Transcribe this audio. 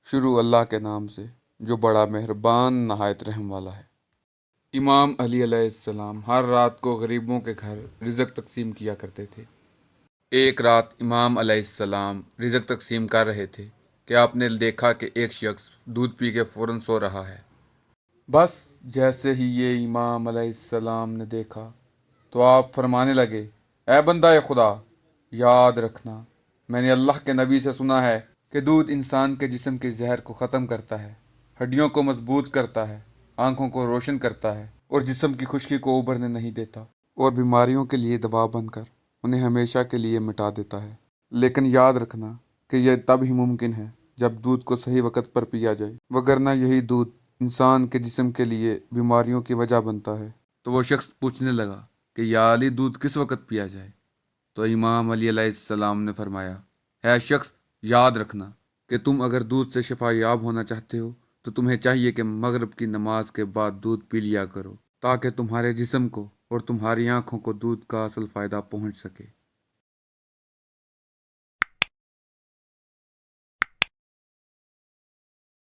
شروع اللہ کے نام سے جو بڑا مہربان نہایت رحم والا ہے۔ امام علی علیہ السلام ہر رات کو غریبوں کے گھر رزق تقسیم کیا کرتے تھے۔ ایک رات امام علیہ السلام رزق تقسیم کر رہے تھے کہ آپ نے دیکھا کہ ایک شخص دودھ پی کے فوراً سو رہا ہے۔ بس جیسے ہی یہ امام علیہ السلام نے دیکھا تو آپ فرمانے لگے، اے بندہ خدا، یاد رکھنا، میں نے اللہ کے نبی سے سنا ہے کہ دودھ انسان کے جسم کے زہر کو ختم کرتا ہے، ہڈیوں کو مضبوط کرتا ہے، آنکھوں کو روشن کرتا ہے اور جسم کی خشکی کو ابھرنے نہیں دیتا، اور بیماریوں کے لیے دوا بن کر انہیں ہمیشہ کے لیے مٹا دیتا ہے۔ لیکن یاد رکھنا کہ یہ تب ہی ممکن ہے جب دودھ کو صحیح وقت پر پیا جائے، وگرنہ یہی دودھ انسان کے جسم کے لیے بیماریوں کی وجہ بنتا ہے۔ تو وہ شخص پوچھنے لگا کہ یا علی، دودھ کس وقت پیا جائے؟ تو امام علی علیہ السلام نے فرمایا، اے شخص، یاد رکھنا کہ تم اگر دودھ سے شفا یاب ہونا چاہتے ہو تو تمہیں چاہیے کہ مغرب کی نماز کے بعد دودھ پی لیا کرو، تاکہ تمہارے جسم کو اور تمہاری آنکھوں کو دودھ کا اصل فائدہ پہنچ سکے۔